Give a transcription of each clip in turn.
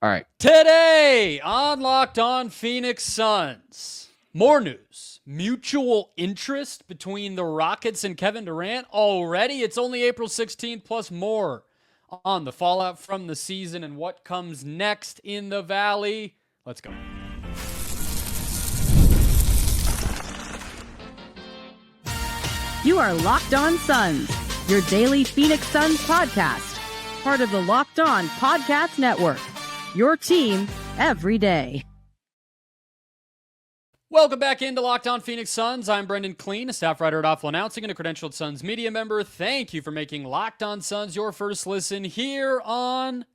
All right. Today on Locked On Phoenix Suns, more news. Mutual interest between the Rockets and Kevin Durant already. It's only April 16th, plus more on the fallout from the season and what comes next in the Valley. Let's go. You are Locked On Suns, your daily Phoenix Suns podcast, part of the Locked On Podcast Network. Your team every day. Welcome back into Locked On Phoenix Suns. I'm Brendon Kleen, a staff writer at Awful Announcing and a credentialed Suns media member. Thank you for making Locked On Suns your first listen here on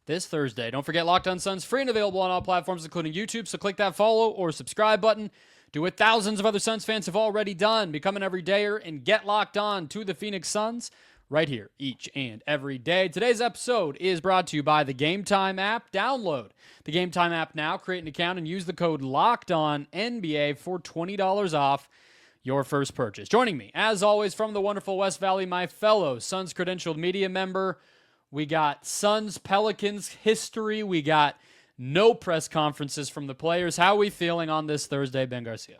this Thursday. Don't forget Locked On Suns free and available on all platforms, including YouTube. So click that follow or subscribe button. Do what thousands of other Suns fans have already done. Become an everydayer and get locked on to the Phoenix Suns right here each and every day. Today's episode is brought to you by the Gametime app. Download the Gametime app now, create an account, and use the code LOCKEDONNBA for $20 off your first purchase. Joining me, as always, from the wonderful West Valley, my fellow Suns credentialed media member. We got Suns Pelicans history. We got no press conferences from the players. How are we feeling on this Thursday, Ben Garcia?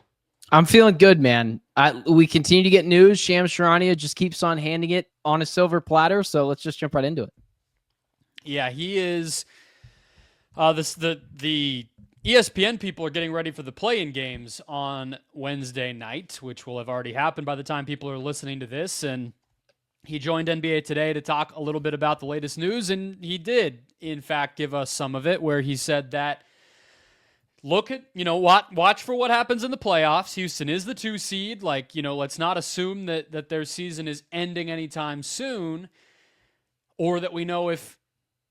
I'm feeling good, man. We continue to get news. Shams Charania just keeps on handing it on a silver platter, so let's just jump right into it. Yeah, he is. The ESPN people are getting ready for the play-in games on Wednesday night, which will have already happened by the time people are listening to this. And he joined NBA Today to talk a little bit about the latest news, and he did, in fact, give us some of it, where he said that look at, watch for what happens in the playoffs. Houston is the 2 seed. Let's not assume that their season is ending anytime soon, or that we know if,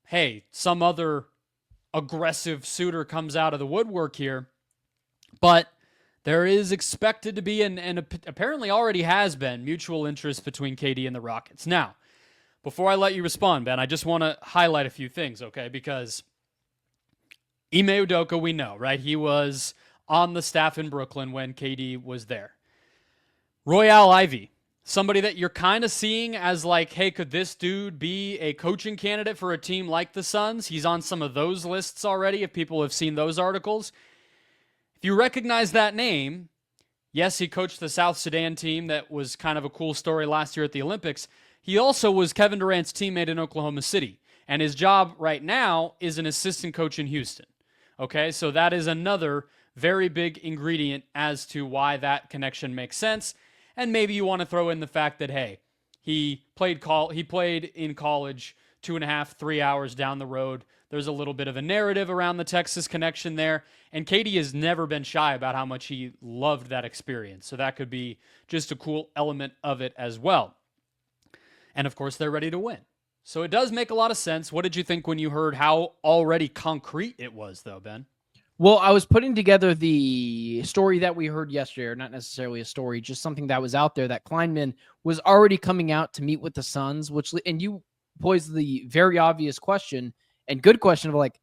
hey, some other aggressive suitor comes out of the woodwork here. But there is expected to be, and apparently already has been, mutual interest between KD and the Rockets. Now, before I let you respond, Ben, I just want to highlight a few things, okay? Because Ime Udoka, we know, right? He was on the staff in Brooklyn when KD was there. Royale Ivey, somebody that you're kind of seeing as like, hey, could this dude be a coaching candidate for a team like the Suns? He's on some of those lists already, if people have seen those articles. If you recognize that name, yes, he coached the South Sudan team that was kind of a cool story last year at the Olympics. He also was Kevin Durant's teammate in Oklahoma City, and his job right now is an assistant coach in Houston. Okay, so that is another very big ingredient as to why that connection makes sense. And maybe you want to throw in the fact that, hey, he played in college 2.5, 3 hours down the road. There's a little bit of a narrative around the Texas connection there. And KD has never been shy about how much he loved that experience. So that could be just a cool element of it as well. And of course, they're ready to win. So it does make a lot of sense. What did you think when you heard how already concrete it was, though, Ben? Well, I was putting together the story that we heard yesterday, or not necessarily a story, just something that was out there, that Kleinman was already coming out to meet with the Suns, and you posed the very obvious question, and good question, of like,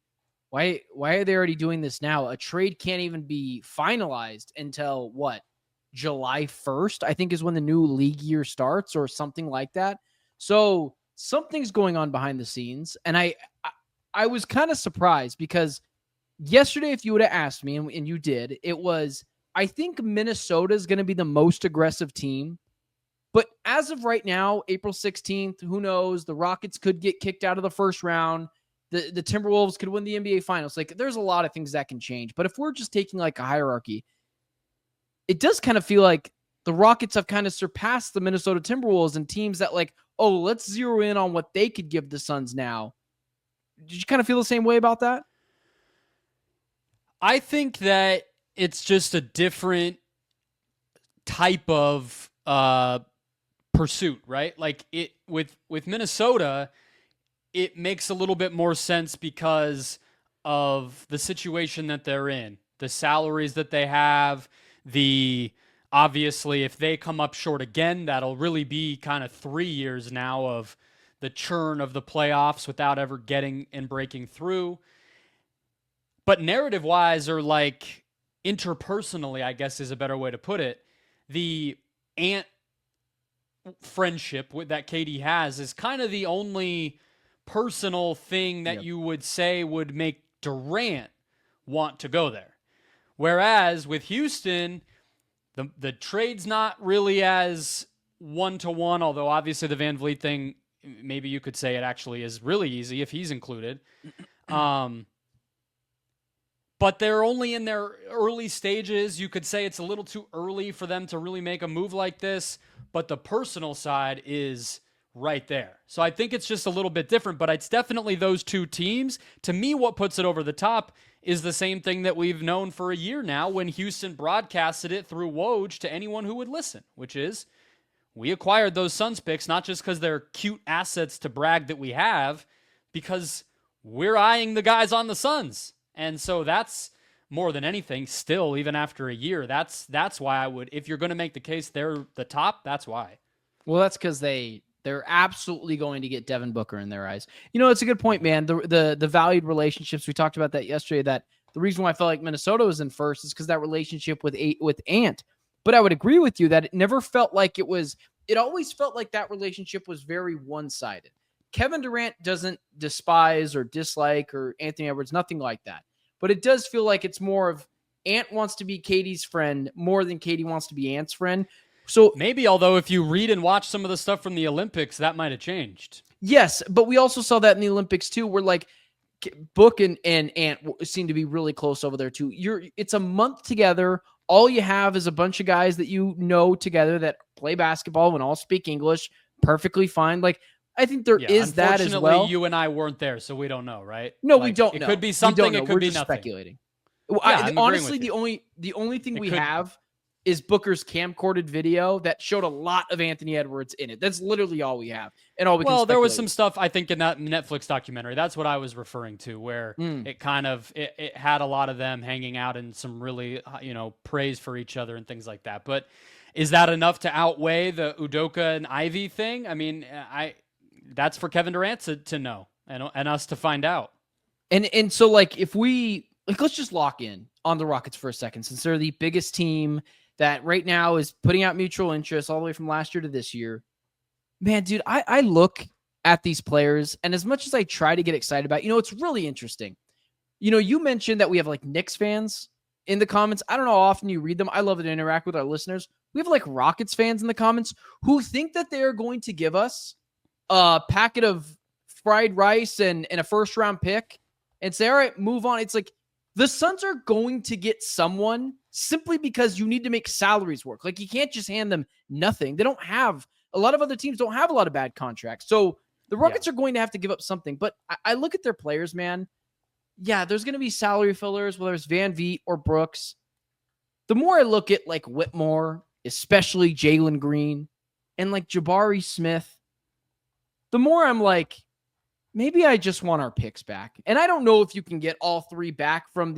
why are they already doing this now? A trade can't even be finalized until, what, July 1st, I think is when the new league year starts, or something like that. So something's going on behind the scenes, and I was kind of surprised, because yesterday, if you would have asked me, and you did, it was, I think Minnesota is going to be the most aggressive team. But as of right now, April 16th, who knows? The Rockets could get kicked out of the first round. The Timberwolves could win the NBA Finals. Like, there's a lot of things that can change. But if we're just taking like a hierarchy, it does kind of feel like the Rockets have kind of surpassed the Minnesota Timberwolves and teams that like, oh, let's zero in on what they could give the Suns now. Did you kind of feel the same way about that? I think that it's just a different type of pursuit, right? Like it with Minnesota, it makes a little bit more sense because of the situation that they're in, the salaries that they have, obviously if they come up short again, that'll really be kind of 3 years now of the churn of the playoffs without ever getting and breaking through. But narrative-wise, or like interpersonally, I guess is a better way to put it, the Ant friendship that KD has is kind of the only personal thing that you would say would make Durant want to go there. Whereas with Houston, the trade's not really as one-to-one, although obviously the Van Vliet thing, maybe you could say it actually is really easy if he's included. But they're only in their early stages. You could say it's a little too early for them to really make a move like this, but the personal side is right there. So I think it's just a little bit different, but it's definitely those two teams. To me, what puts it over the top is the same thing that we've known for a year now when Houston broadcasted it through Woj to anyone who would listen, which is we acquired those Suns picks not just because they're cute assets to brag that we have, because we're eyeing the guys on the Suns. And so that's more than anything, still, even after a year, that's why I would, if you're going to make the case they're the top, that's why. Well, that's because they're absolutely going to get Devin Booker in their eyes. You know, it's a good point, man. The valued relationships, we talked about that yesterday, that the reason why I felt like Minnesota was in first is because that relationship with Ant. But I would agree with you that it never felt like it always felt like that relationship was very one-sided. Kevin Durant doesn't despise or dislike or Anthony Edwards, nothing like that. But it does feel like it's more of Ant wants to be Katie's friend more than Katie wants to be Ant's friend. So maybe, although if you read and watch some of the stuff from the Olympics, that might have changed. Yes, but we also saw that in the Olympics too, where like Book and Ant seem to be really close over there too. It's a month together. All you have is a bunch of guys that you know together that play basketball and all speak English perfectly fine. Like, I think there is that as well. Unfortunately, you and I weren't there, so we don't know, right? No, we don't know. It could be something, it could be nothing. Speculating. Well, honestly, the only thing we have is Booker's camcorded video that showed a lot of Anthony Edwards in it. That's literally all we have. And all we can speculate. There was some stuff, I think, in that Netflix documentary. That's what I was referring to, where it kind of it had a lot of them hanging out and some really, praise for each other and things like that. But is that enough to outweigh the Udoka and Ivy thing? I mean, that's for Kevin Durant to know and us to find out. And so, like, if we let's just lock in on the Rockets for a second, since they're the biggest team that right now is putting out mutual interest all the way from last year to this year. Man, dude, I look at these players, and as much as I try to get excited about, it's really interesting. You mentioned that we have like Knicks fans in the comments. I don't know how often you read them. I love to interact with our listeners. We have like Rockets fans in the comments who think that they are going to give us a packet of fried rice and a first round pick and say, all right, move on. It's like the Suns are going to get someone simply because you need to make salaries work. Like, you can't just hand them nothing. A lot of other teams don't have a lot of bad contracts. So the Rockets are going to have to give up something. But I look at their players, man. Yeah, there's going to be salary fillers, whether it's Van Vliet or Brooks. The more I look at like Whitmore, especially Jalen Green, and like Jabari Smith, the more I'm like, maybe I just want our picks back. And I don't know if you can get all three back from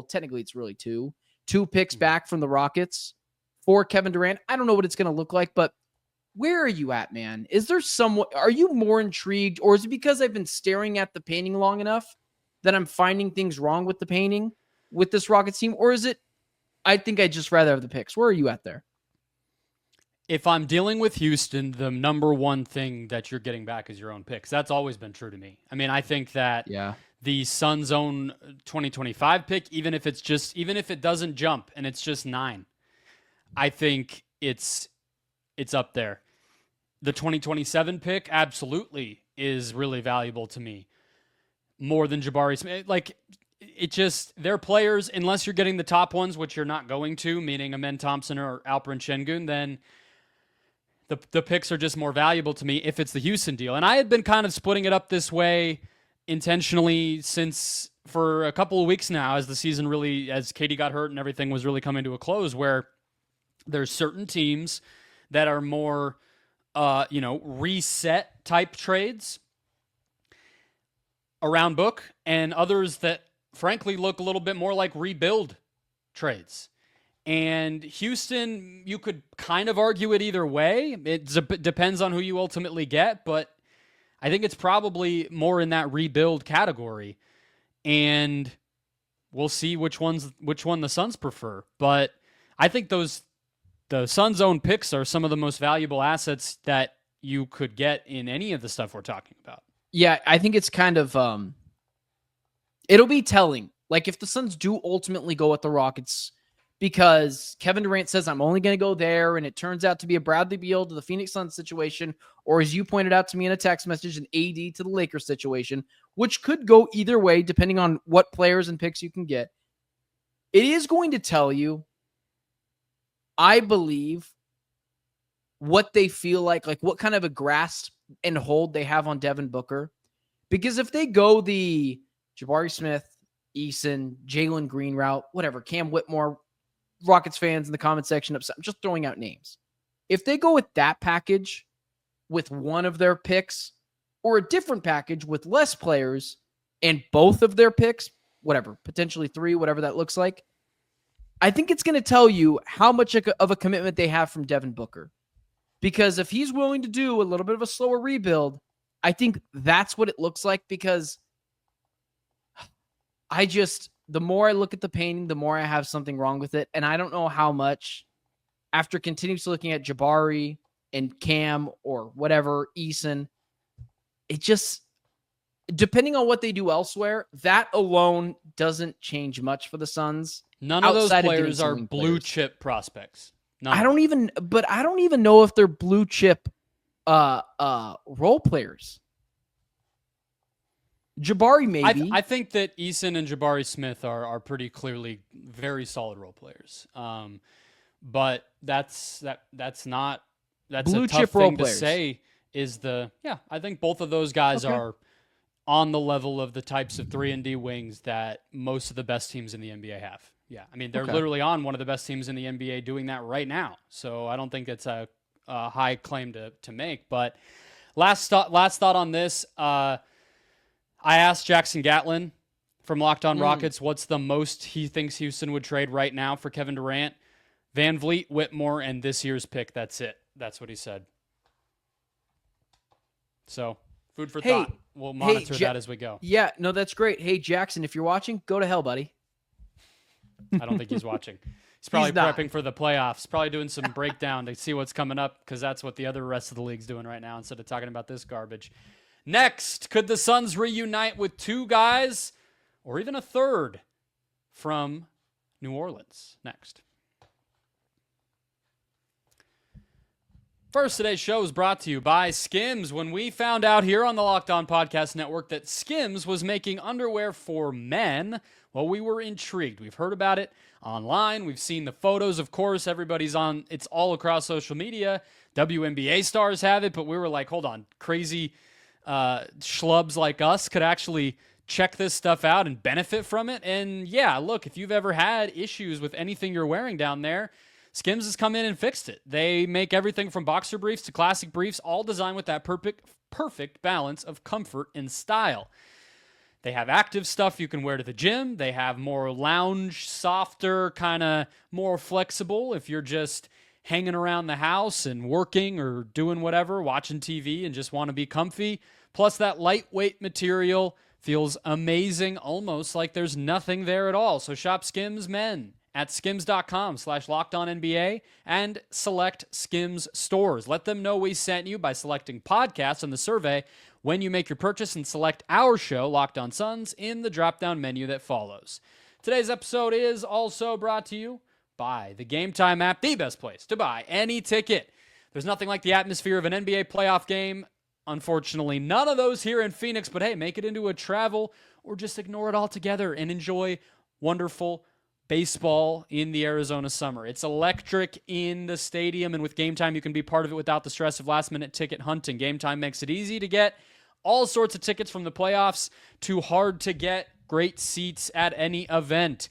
technically it's really two picks back from the Rockets for Kevin Durant. I don't know what it's going to look like, but where are you at, man? Are you more intrigued, or is it because I've been staring at the painting long enough that I'm finding things wrong with the painting with this Rockets team? Or is it, I think I'd just rather have the picks? Where are you at there? If I'm dealing with Houston, the number one thing that you're getting back is your own picks. That's always been true to me. I mean, I think that the Suns' own 2025 pick, even if it doesn't jump and it's just 9, I think it's up there. The 2027 pick absolutely is really valuable to me, more than Jabari Smith. Like, they're players, unless you're getting the top ones, which you're not going to, meaning Amen Thompson or Alperen Şengün, then the picks are just more valuable to me if it's the Houston deal. And I had been kind of splitting it up this way intentionally for a couple of weeks now, as the season as Katie got hurt and everything was really coming to a close, where there's certain teams that are more, reset type trades around Book, and others that frankly look a little bit more like rebuild trades. And Houston, you could kind of argue it either way. It depends on who you ultimately get, but I think it's probably more in that rebuild category. And we'll see which one the Suns prefer. But I think the Suns' own picks are some of the most valuable assets that you could get in any of the stuff we're talking about. Yeah, I think it's kind of It'll be telling. Like, if the Suns do ultimately go with the Rockets because Kevin Durant says, I'm only going to go there, and it turns out to be a Bradley Beal to the Phoenix Suns situation, or as you pointed out to me in a text message, an AD to the Lakers situation, which could go either way depending on what players and picks you can get. It is going to tell you, I believe, what they feel like what kind of a grasp and hold they have on Devin Booker. Because if they go the Jabari Smith, Eason, Jalen Green route, whatever, Cam Whitmore, Rockets fans in the comment section upset. I'm just throwing out names. If they go with that package with one of their picks or a different package with less players and both of their picks, whatever, potentially 3, whatever that looks like, I think it's going to tell you how much of a commitment they have from Devin Booker. Because if he's willing to do a little bit of a slower rebuild, I think that's what it looks like, because the more I look at the painting, the more I have something wrong with it. And I don't know how much, after continuously looking at Jabari and Cam or whatever, Eason, it just, depending on what they do elsewhere, that alone doesn't change much for the Suns. None of those players are blue chip prospects. I don't even know if they're blue chip role players. Jabari, maybe. I think that Eason and Jabari Smith are pretty clearly very solid role players. But that's not blue a tough chip thing role to players. Say. I think both of those guys are on the level of the types of 3-and-D wings that most of the best teams in the NBA have. Yeah, I mean, they're literally on one of the best teams in the NBA doing that right now. So I don't think it's a high claim to make. But last thought on this. I asked Jackson Gatlin from Locked On Rockets what's the most he thinks Houston would trade right now for Kevin Durant. Van Vliet, Whitmore, and this year's pick. That's it. That's what he said. So, food for thought. We'll monitor that as we go. Yeah, no, that's great. Hey, Jackson, if you're watching, go to hell, buddy. I don't think he's watching. He's probably prepping for the playoffs, probably doing some breakdown to see what's coming up, because that's what the other rest of the league's doing right now instead of talking about this garbage. Next, could the Suns reunite with 2 guys or even a third from New Orleans? Next. First, today's show is brought to you by Skims. When we found out here on the Locked On Podcast Network that Skims was making underwear for men, well, we were intrigued. We've heard about it online. We've seen the photos, of course. Everybody's on. It's all across social media. WNBA stars have it, but we were like, hold on, crazy schlubs like us could actually check this stuff out and benefit from it. And yeah, look, if you've ever had issues with anything you're wearing down there, Skims has come in and fixed it. They make everything from boxer briefs to classic briefs, all designed with that perfect balance of comfort and style. They have active stuff you can wear to the gym. They have more lounge, softer, kind of more flexible if you're just hanging around the house and working or doing whatever, watching TV and just want to be comfy. Plus that lightweight material feels amazing, almost like there's nothing there at all. So shop Skims Men at skims.com/LockedOnNBA and select Skims stores. Let them know we sent you by selecting podcasts on the survey when you make your purchase, and select our show, Locked On Suns, in the drop-down menu that follows. Today's episode is also brought to you by the Gametime app, the best place to buy any ticket. There's nothing like the atmosphere of an NBA playoff game. Unfortunately, none of those here in Phoenix, but hey, make it into a travel or just ignore it altogether and enjoy wonderful baseball in the Arizona summer. It's electric in the stadium, and with Gametime, you can be part of it without the stress of last-minute ticket hunting. Gametime makes it easy to get all sorts of tickets from the playoffs to hard-to-get great seats at any event.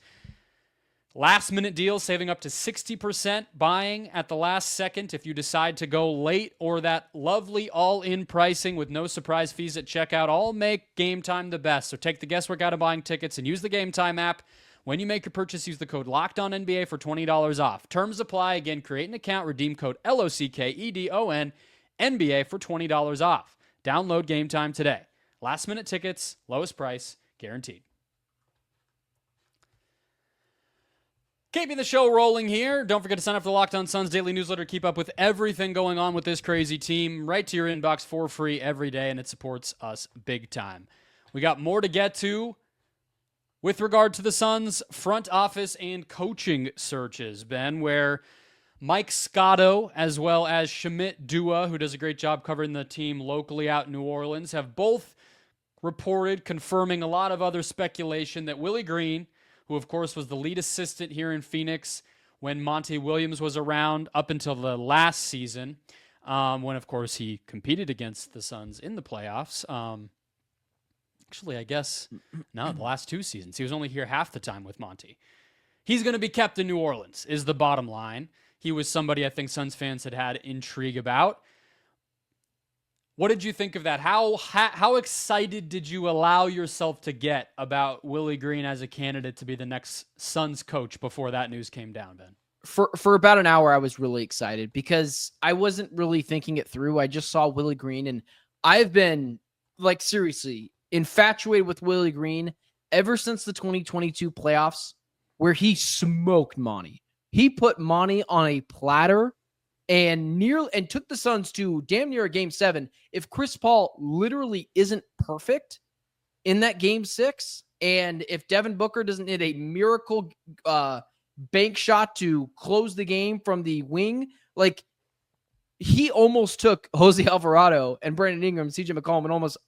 Last-minute deals, saving up to 60%, buying at the last second if you decide to go late, or that lovely all-in pricing with no surprise fees at checkout, all make Gametime the best. So take the guesswork out of buying tickets and use the Gametime app. When you make your purchase, use the code LOCKEDONNBA for $20 off. Terms apply. Again, create an account, redeem code LOCKEDONNBA for $20 off. Download Gametime today. Last-minute tickets, lowest price, guaranteed. Keeping the show rolling here. Don't forget to sign up for the Locked On Suns daily newsletter. Keep up with everything going on with this crazy team right to your inbox for free every day, and it supports us big time. We got more to get to. With regard to the Suns' front office and coaching searches, Ben, where Mike Scotto, as well as Shamit Dua, who does a great job covering the team locally out in New Orleans, have both reported, confirming a lot of other speculation, that Willie Green, who of course was the lead assistant here in Phoenix when Monty Williams was around up until the last season, when of course he competed against the Suns in the playoffs. Actually, I guess, no, the last 2 seasons. He was only here half the time with Monty. He's going to be kept in New Orleans, is the bottom line. He was somebody I think Suns fans had intrigue about. What did you think of that? How excited did you allow yourself to get about Willie Green as a candidate to be the next Suns coach before that news came down, Ben? For about an hour, I was really excited because I wasn't really thinking it through. I just saw Willie Green, and I've been, like, seriously infatuated with Willie Green ever since the 2022 playoffs, where he smoked Monty. He put Monty on a platter and took the Suns to damn near a game 7. If Chris Paul literally isn't perfect in that game 6, and if Devin Booker doesn't hit a miracle bank shot to close the game from the wing, like, he almost took Jose Alvarado and Brandon Ingram, CJ McCollum, and almost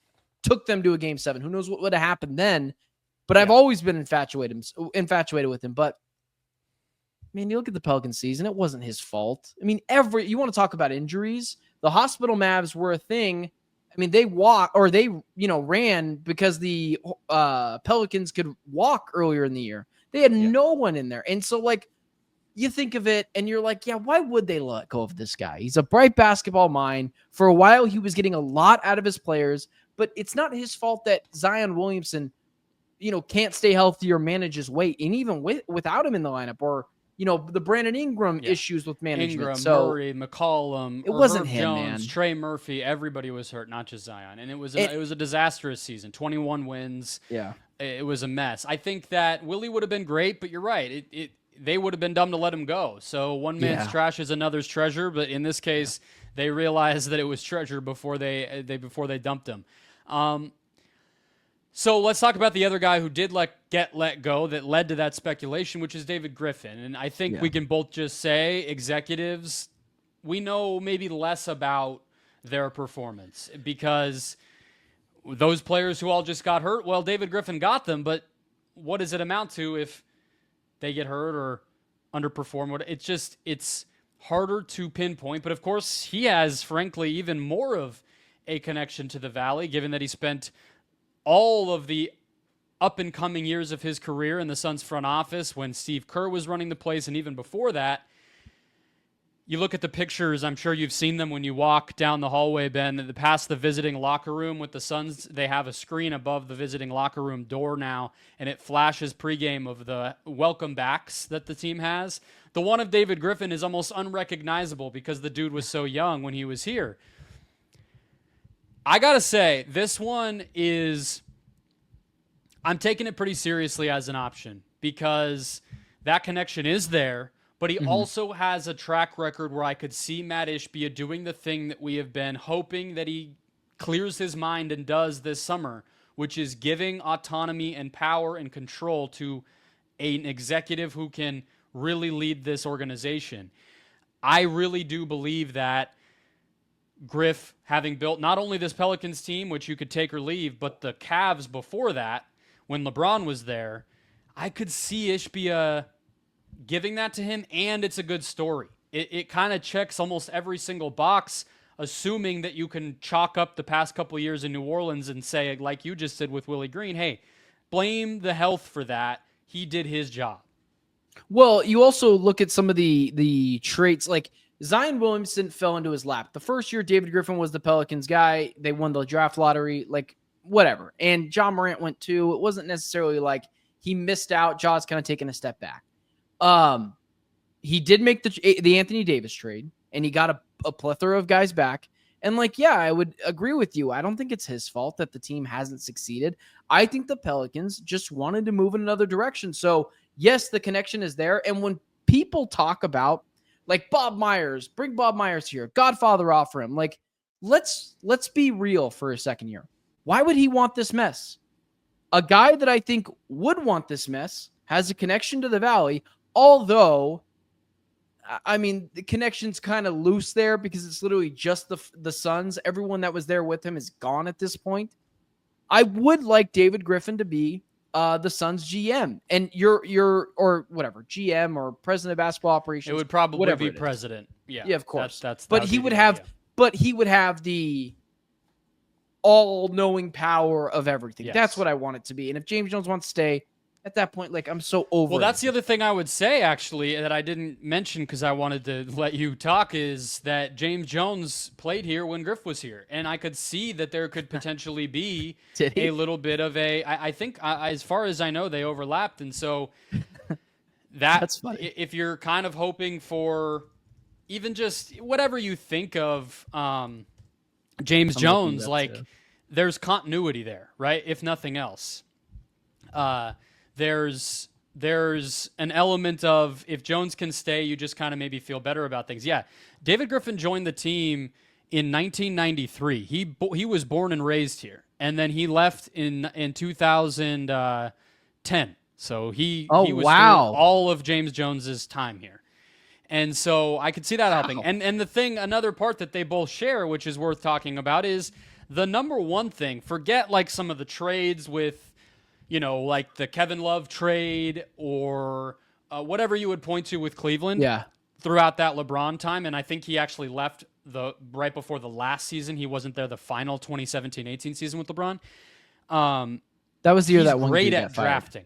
took them to a game 7. Who knows what would have happened then? But I've always been infatuated with him. But man, you look at the Pelicans season, it wasn't his fault. I mean, you want to talk about injuries? The hospital Mavs were a thing. I mean, they ran because the Pelicans could walk earlier in the year. They had no one in there. And so, like, you think of it and you're like, yeah, why would they let go of this guy? He's a bright basketball mind. For a while, he was getting a lot out of his players, but it's not his fault that Zion Williamson, can't stay healthy or manage his weight. And even without him in the lineup, or, the Brandon Ingram issues with management. Ingram, so Murray, McCollum, it wasn't Herb him, Jones, man. Trey Murphy, everybody was hurt, not just Zion. And it was a disastrous season. 21 wins. Yeah. It was a mess. I think that Willie would have been great, but you're right. They would have been dumb to let him go. So one man's trash is another's treasure, but in this case, they realized that it was treasure before they dumped him. So let's talk about the other guy who did get let go that led to that speculation, which is David Griffin. And I think we can both just say, executives, we know maybe less about their performance because those players who all just got hurt, well, David Griffin got them, but what does it amount to if they get hurt or underperform? It's harder to pinpoint. But of course, he has, frankly, even more of a connection to the Valley, given that he spent all of the up-and-coming years of his career in the Suns front office when Steve Kerr was running the place, and even before that. You look at the pictures, I'm sure you've seen them when you walk down the hallway, Ben, past the visiting locker room with the Suns. They have a screen above the visiting locker room door now, and it flashes pregame of the welcome backs that the team has. The one of David Griffin is almost unrecognizable because the dude was so young when he was here. I got to say, this one I'm taking it pretty seriously as an option because that connection is there, but he also has a track record where I could see Matt Ishbia doing the thing that we have been hoping that he clears his mind and does this summer, which is giving autonomy and power and control to an executive who can really lead this organization. I really do believe that Griff, having built not only this Pelicans team, which you could take or leave, but the Cavs before that, when LeBron was there, I could see Ishbia giving that to him, and it's a good story. It kind of checks almost every single box, assuming that you can chalk up the past couple of years in New Orleans and say, like you just did with Willie Green, hey, blame the health for that. He did his job. Well, you also look at some of the traits, like Zion Williamson fell into his lap. The first year, David Griffin was the Pelicans guy. They won the draft lottery, like whatever. And John Morant went too. It wasn't necessarily like he missed out. Jaw's kind of taking a step back. He did make the Anthony Davis trade, and he got a plethora of guys back. And I would agree with you. I don't think it's his fault that the team hasn't succeeded. I think the Pelicans just wanted to move in another direction. So yes, the connection is there. And when people talk about Bob Myers, bring Bob Myers here, Godfather offer him, let's be real for a second here. Why would he want this mess? A guy that I think would want this mess has a connection to the Valley, although, I mean, the connection's kind of loose there because it's literally just the Suns. Everyone that was there with him is gone at this point. I would like David Griffin to be the Suns GM, and or whatever GM or president of basketball operations. It would probably be it president. Yeah, yeah, of course. But he would have the all-knowing power of everything. Yes. That's what I want it to be. And if James Jones wants to stay, at that point, like, I'm so over. Well, that's the other thing I would say, actually, that I didn't mention because I wanted to let you talk, is that James Jones played here when Griff was here. And I could see that there could potentially be a little bit of I think, as far as I know, they overlapped. And so that's funny. If you're kind of hoping for even just whatever you think of James Jones, like, there's continuity there, right? If nothing else. There's an element of, if Jones can stay, you just kind of maybe feel better about things. Yeah, David Griffin joined the team in 1993. He was born and raised here, and then he left in 2010. So he was through all of James Jones's time here. And so I could see that helping. And another part that they both share, which is worth talking about, is the number one thing. Forget like some of the trades with, like the Kevin Love trade or whatever you would point to with Cleveland. Yeah. Throughout that LeBron time. And I think he actually left right before the last season. He wasn't there the final 2017-18 season with LeBron. That was the year that one great at drafting.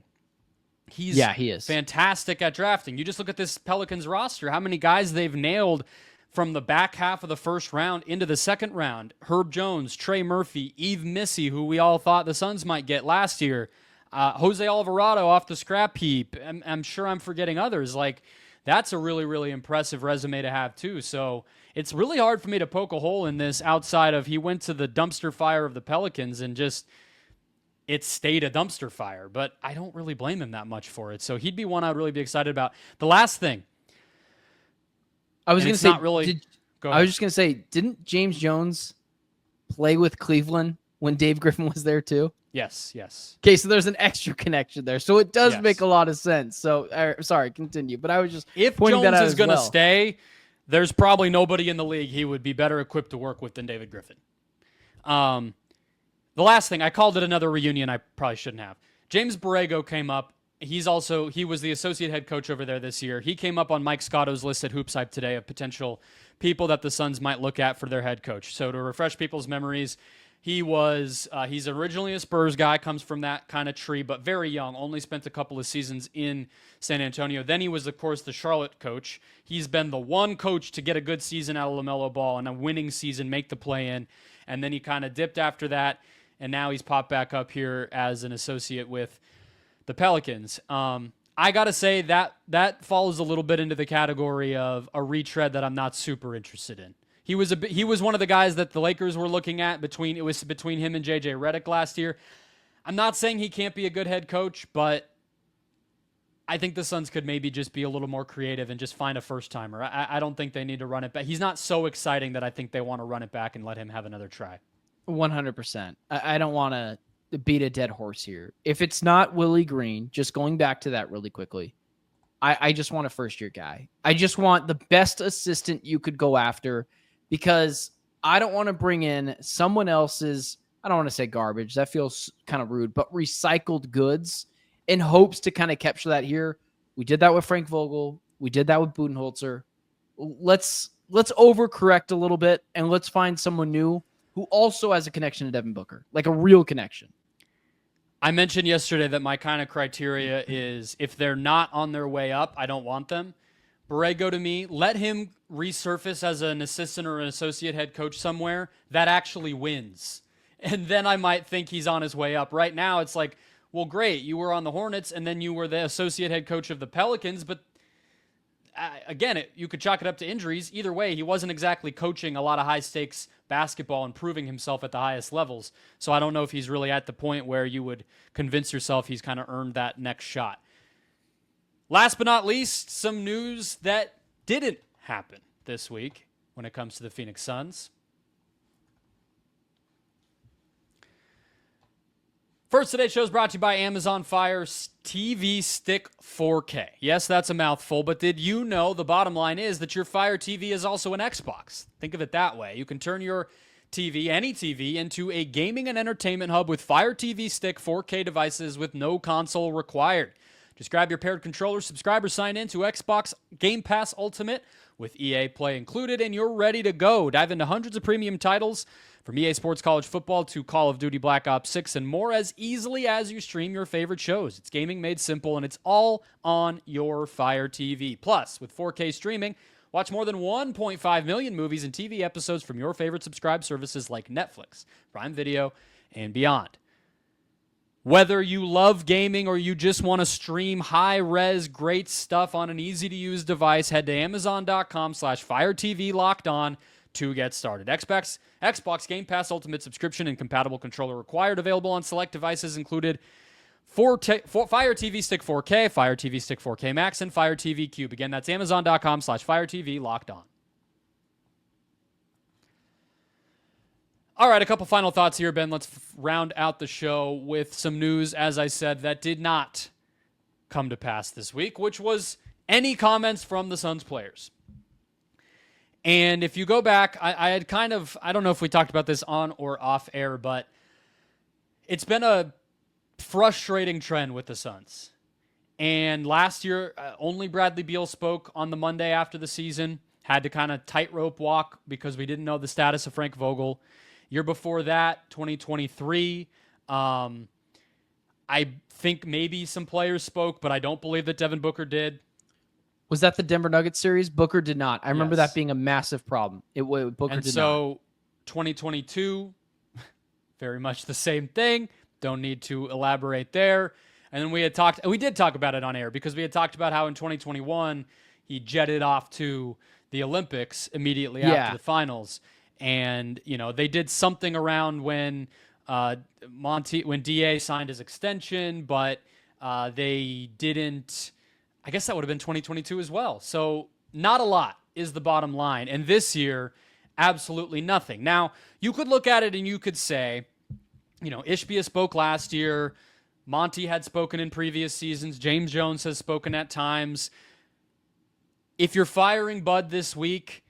He is fantastic at drafting. You just look at this Pelicans roster, how many guys they've nailed from the back half of the first round into the second round. Herb Jones, Trey Murphy, Yves Missy, who we all thought the Suns might get last year. Jose Alvarado off the scrap heap. I'm sure I'm forgetting others. Like, that's a really, really impressive resume to have too. So it's really hard for me to poke a hole in this outside of he went to the dumpster fire of the Pelicans and just it stayed a dumpster fire, but I don't really blame him that much for it. So he'd be one I'd really be excited about. The last thing. I was going to say, not really. I was just going to say, didn't James Jones play with Cleveland when Dave Griffin was there too? Yes. Okay, so there's an extra connection there. So it does make a lot of sense. So, sorry, continue. But I was just if pointing Jones that out is going to stay, there's probably nobody in the league he would be better equipped to work with than David Griffin. The last thing, I called it another reunion. I probably shouldn't have. James Borrego came up. He was the associate head coach over there this year. He came up on Mike Scotto's list at Hoops Hype today of potential people that the Suns might look at for their head coach. So to refresh people's memories, he's originally a Spurs guy, comes from that kind of tree, but very young, only spent a couple of seasons in San Antonio. Then he was, of course, the Charlotte coach. He's been the one coach to get a good season out of LaMelo Ball and a winning season, make the play-in, and then he kind of dipped after that. And now he's popped back up here as an associate with the Pelicans. I got to say that falls a little bit into the category of a retread that I'm not super interested in. He was one of the guys that the Lakers were looking at between him and JJ Redick last year. I'm not saying he can't be a good head coach, but I think the Suns could maybe just be a little more creative and just find a first-timer. I don't think they need to run it back. He's not so exciting that I think they want to run it back and let him have another try. 100%. I don't want to beat a dead horse here. If it's not Willie Green, just going back to that really quickly, I just want a first-year guy. I just want the best assistant you could go after because I don't want to bring in someone else's, I don't want to say garbage. That feels kind of rude, but recycled goods in hopes to kind of capture that here. We did that with Frank Vogel. We did that with Budenholzer. Let's overcorrect a little bit and let's find someone new who also has a connection to Devin Booker, like a real connection. I mentioned yesterday that my kind of criteria is if they're not on their way up, I don't want them. Borrego, to me, let him resurface as an assistant or an associate head coach somewhere that actually wins. And then I might think he's on his way up. Right now, it's like, well, great, you were on the Hornets, and then you were the associate head coach of the Pelicans, but again, you could chalk it up to injuries. Either way, he wasn't exactly coaching a lot of high-stakes basketball and proving himself at the highest levels. So I don't know if he's really at the point where you would convince yourself he's kind of earned that next shot. Last but not least, some news that didn't happen this week when it comes to the Phoenix Suns. First, today's show is brought to you by Amazon Fire TV Stick 4K. Yes, that's a mouthful, but did you know the bottom line is that your Fire TV is also an Xbox? Think of it that way. You can turn your TV, any TV, into a gaming and entertainment hub with Fire TV Stick 4K devices with no console required. Just grab your paired controller, subscribe, or sign in to Xbox Game Pass Ultimate with EA Play included, and you're ready to go. Dive into hundreds of premium titles from EA Sports College Football to Call of Duty Black Ops 6 and more as easily as you stream your favorite shows. It's gaming made simple, and it's all on your Fire TV. Plus, with 4K streaming, watch more than 1.5 million movies and TV episodes from your favorite subscribed services like Netflix, Prime Video, and beyond. Whether you love gaming or you just want to stream high-res, great stuff on an easy-to-use device, head to Amazon.com/FireTV-LockedOn to get started. Xbox Game Pass Ultimate subscription and compatible controller required. Available on select devices included Fire TV Stick 4K, Fire TV Stick 4K Max, and Fire TV Cube. Again, that's Amazon.com/FireTV-LockedOn. All right, a couple final thoughts here, Ben. Let's round out the show with some news, as I said, that did not come to pass this week, which was any comments from the Suns players. And if you go back, I had kind of, I don't know if we talked about this on or off air, but it's been a frustrating trend with the Suns. And last year, only Bradley Beal spoke on the Monday after the season, had to kind of tightrope walk because we didn't know the status of Frank Vogel. Year before that, 2023, I think maybe some players spoke, but I don't believe that Devin Booker did. Was that the Denver Nuggets series? Booker did not. I remember Yes. that being a massive problem. Booker And did so not. 2022, very much the same thing. Don't need to elaborate there. And then we did talk about it on air because we had talked about how in 2021 he jetted off to the Olympics immediately after the finals. And, you know, they did something around when DA signed his extension, but they didn't. I guess that would have been 2022 as well. So not a lot is the bottom line. And this year, absolutely nothing. Now, you could look at it and you could say, you know, Ishbia spoke last year. Monty had spoken in previous seasons. James Jones has spoken at times. If you're firing Bud this week,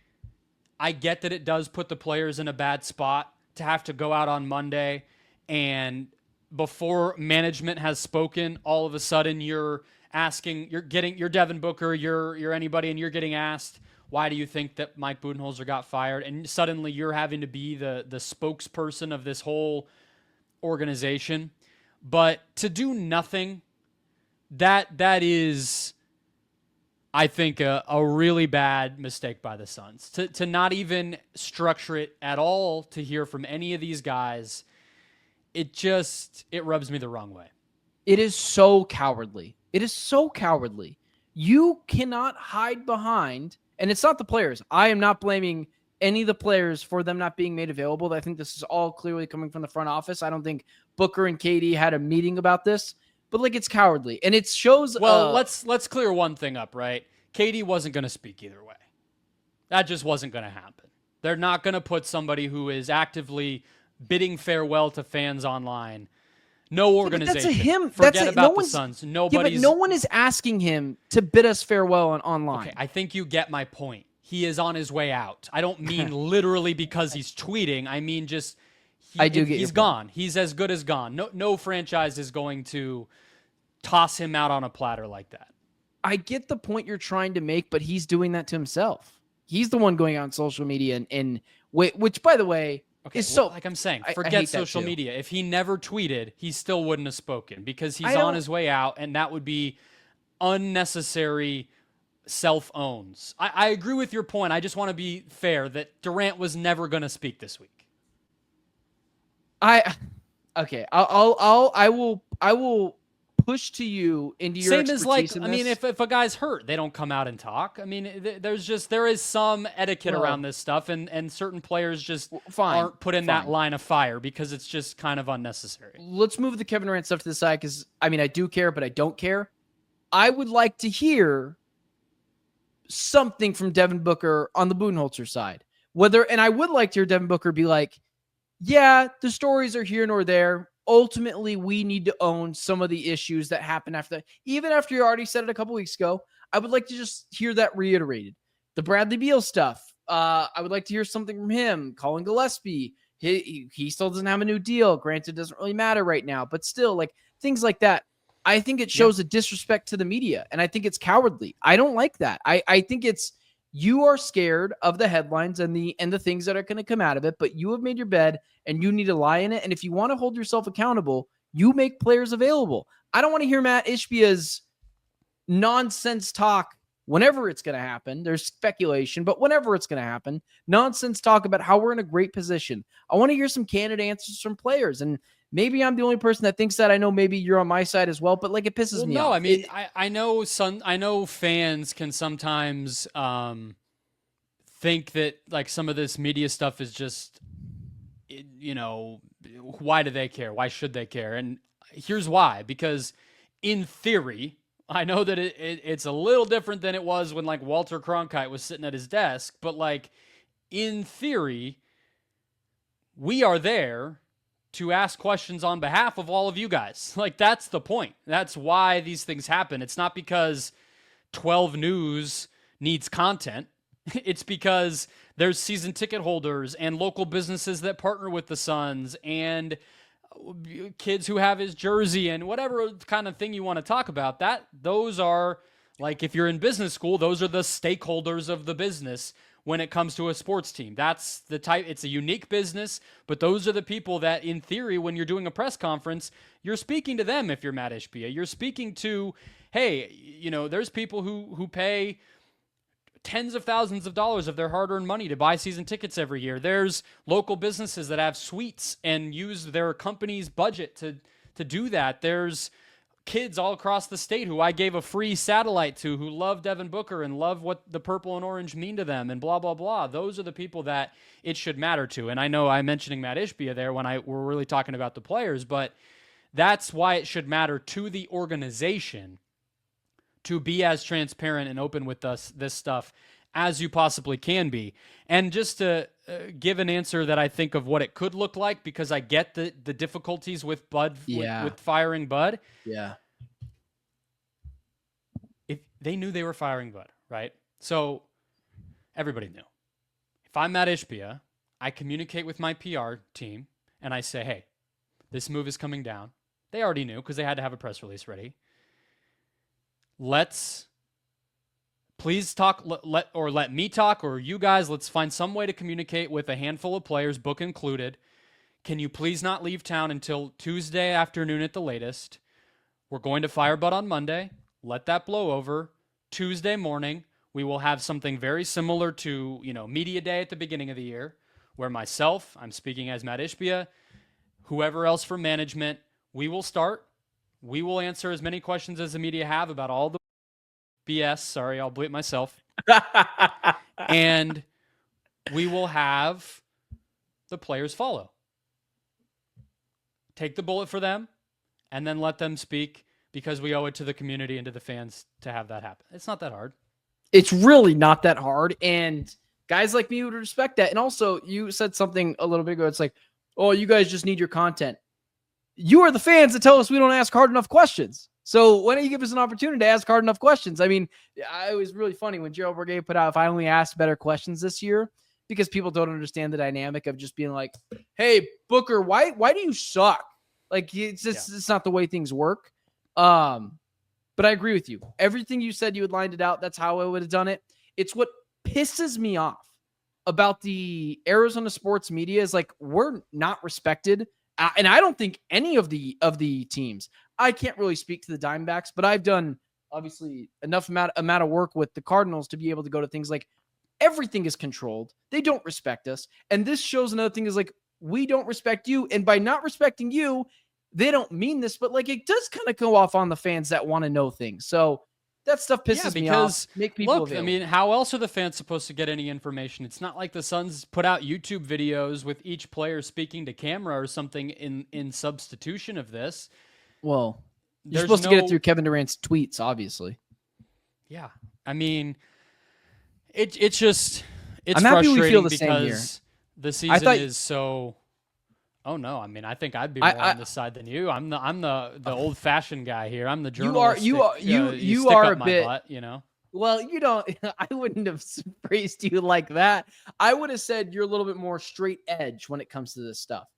I get that it does put the players in a bad spot to have to go out on Monday and before management has spoken, all of a sudden you're Devin Booker, you're anybody, and you're getting asked, why do you think that Mike Budenholzer got fired? And suddenly you're having to be the spokesperson of this whole organization. But to do nothing, that is, I think, a really bad mistake by the Suns. To not even structure it at all, to hear from any of these guys, it rubs me the wrong way. It is so cowardly. It is so cowardly. You cannot hide behind, and it's not the players. I am not blaming any of the players for them not being made available. I think this is all clearly coming from the front office. I don't think Booker and KD had a meeting about this, but like it's cowardly. And it shows. Well, let's clear one thing up, right? KD wasn't going to speak either way. That just wasn't going to happen. They're not going to put somebody who is actively bidding farewell to fans online. No organization. That's him. Forget about the Suns. Nobody's. Yeah, but no one is asking him to bid us farewell online. Okay, I think you get my point. He is on his way out. I don't mean literally because he's tweeting. I mean just he's gone. He's as good as gone. No franchise is going to toss him out on a platter like that. I get the point you're trying to make, but he's doing that to himself. He's the one going on social media and which, by the way, is so. Like I'm saying, forget social media. If he never tweeted, he still wouldn't have spoken because he's on his way out, and that would be unnecessary self-owns. I agree with your point. I just want to be fair that Durant was never going to speak this week. I will push to you into your same as like, I mean, if a guy's hurt, they don't come out and talk. I mean, there is some etiquette around this stuff, and certain players just aren't put in that line of fire because it's just kind of unnecessary. Let's move the Kevin Durant stuff to the side because, I mean, I do care, but I don't care. I would like to hear something from Devin Booker on the Budenholzer side. And I would like to hear Devin Booker be like, yeah, the stories are here nor there. ultimately we need to own some of the issues that happen after that. Even after you already said it a couple weeks ago, I would like to just hear that reiterated. The Bradley Beal stuff. I would like to hear something from him. Colin Gillespie. He still doesn't have a new deal. Granted, it doesn't really matter right now, but still, like things like that. I think it shows a disrespect to the media, and I think it's cowardly. I don't like that. I think it's you are scared of the headlines and the things that are going to come out of it, but you have made your bed and you need to lie in it. And if you want to hold yourself accountable, you make players available. I don't want to hear Matt Ishbia's nonsense talk whenever it's going to happen. There's speculation, but whenever it's going to happen, nonsense talk about how we're in a great position. I want to hear some candid answers from players. And maybe I'm the only person that thinks that. I know maybe you're on my side as well, but like it pisses me off. No, I mean, I know fans can sometimes think that like some of this media stuff is just, why do they care? Why should they care? And here's why. Because in theory, I know that it's a little different than it was when like Walter Cronkite was sitting at his desk, but like in theory, we are there to ask questions on behalf of all of you guys. Like that's the point. That's why these things happen. It's not because 12 News needs content. It's because there's season ticket holders and local businesses that partner with the Suns and kids who have his jersey and whatever kind of thing you want to talk about. Those are like, if you're in business school, those are the stakeholders of the business when it comes to a sports team. That's the type, it's a unique business, but those are the people that in theory, when you're doing a press conference, you're speaking to them. If you're Matt Ishbia, you're speaking to, hey, there's people who pay tens of thousands of dollars of their hard-earned money to buy season tickets every year. There's local businesses that have suites and use their company's budget to do that. There's kids all across the state who I gave a free satellite to who love Devin Booker and love what the purple and orange mean to them and blah, blah, blah. Those are the people that it should matter to. And I know I'm mentioning Matt Ishbia there when we're really talking about the players, but that's why it should matter to the organization to be as transparent and open with this stuff as you possibly can be. And just to give an answer that I think of what it could look like, because I get the difficulties with Bud, with firing Bud. Yeah. If they knew they were firing Bud, right? So everybody knew. If I'm Matt Ishbia, I communicate with my PR team and I say, hey, this move is coming down. They already knew because they had to have a press release ready. Let's please talk, let me talk, or you guys, let's find some way to communicate with a handful of players, book included. Can you please not leave town until Tuesday afternoon at the latest? We're going to fire Bud on Monday. Let that blow over. Tuesday morning, we will have something very similar to, media day at the beginning of the year, where myself, I'm speaking as Matt Ishbia, whoever else from management, we will start. We will answer as many questions as the media have about all the BS. Sorry, I'll bleep myself. And we will have the players follow. Take the bullet for them and then let them speak, because we owe it to the community and to the fans to have that happen. It's not that hard. It's really not that hard. And guys like me would respect that. And also, you said something a little bit ago. It's like, oh, you guys just need your content. You are the fans that tell us we don't ask hard enough questions. So why don't you give us an opportunity to ask hard enough questions? I mean, it was really funny when Gerald Bourguet put out, if I only asked better questions this year, because people don't understand the dynamic of just being like, hey, Booker, why do you suck? Like, it's not the way things work. But I agree with you. Everything you said, you had lined it out. That's how I would have done it. It's what pisses me off about the Arizona sports media is like, we're not respected. And I don't think any of the teams, I can't really speak to the Diamondbacks, but I've done obviously enough amount of work with the Cardinals to be able to go to things like everything is controlled. They don't respect us. And this shows another thing is like, we don't respect you. And by not respecting you, they don't mean this, but like it does kind of go off on the fans that want to know things. So that stuff pisses me off. Make people look, available. I mean, how else are the fans supposed to get any information? It's not like the Suns put out YouTube videos with each player speaking to camera or something in substitution of this. Well, you're supposed to get it through Kevin Durant's tweets, obviously. Yeah. I mean, it's I'm happy frustrating we feel the because same here. The season is so Oh no! I mean, I think I'd be more on this side than you. I'm the old fashioned guy here. I'm the journalist. You stick are up a my bit. Butt, you know. Well, you don't. I wouldn't have praised you like that. I would have said you're a little bit more straight edge when it comes to this stuff.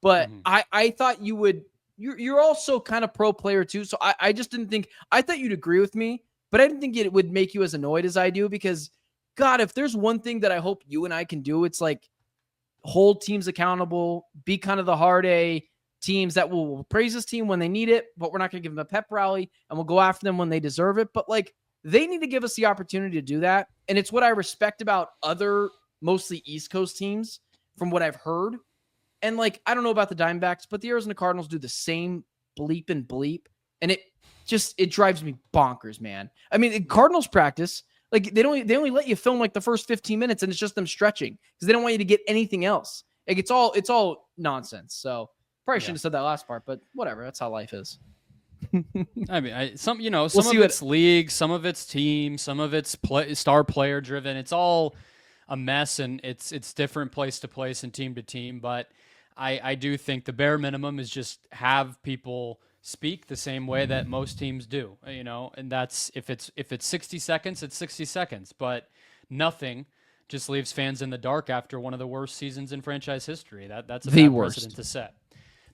But I thought you would. You're also kind of pro player too. So I just didn't think. I thought you'd agree with me, but I didn't think it would make you as annoyed as I do. Because God, if there's one thing that I hope you and I can do, it's like hold teams accountable, be kind of the hard A teams that will praise this team when they need it, but we're not going to give them a pep rally, and we'll go after them when they deserve it. But like, they need to give us the opportunity to do that. And it's what I respect about other mostly East Coast teams from what I've heard. And like, I don't know about the Diamondbacks, but the Arizona Cardinals do the same bleep and bleep. And it drives me bonkers, man. I mean, in Cardinals practice, like they only let you film like the first 15 minutes, and it's just them stretching because they don't want you to get anything else. Like it's all nonsense. So probably shouldn't have said that last part, but whatever. That's how life is. I mean, some of it's league, some of it's team, some of it's star player driven. It's all a mess, and it's different place to place and team to team. But I do think the bare minimum is just have people speak the same way that most teams do, and that's if it's 60 seconds, it's 60 seconds, but nothing just leaves fans in the dark after one of the worst seasons in franchise history. That's a bad precedent to set.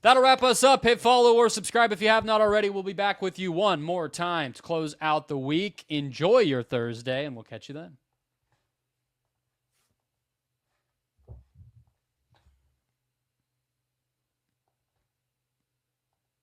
That'll wrap us up. Hit follow or subscribe if you have not already. We'll be back with you one more time to close out the week. Enjoy your Thursday, and we'll catch you then.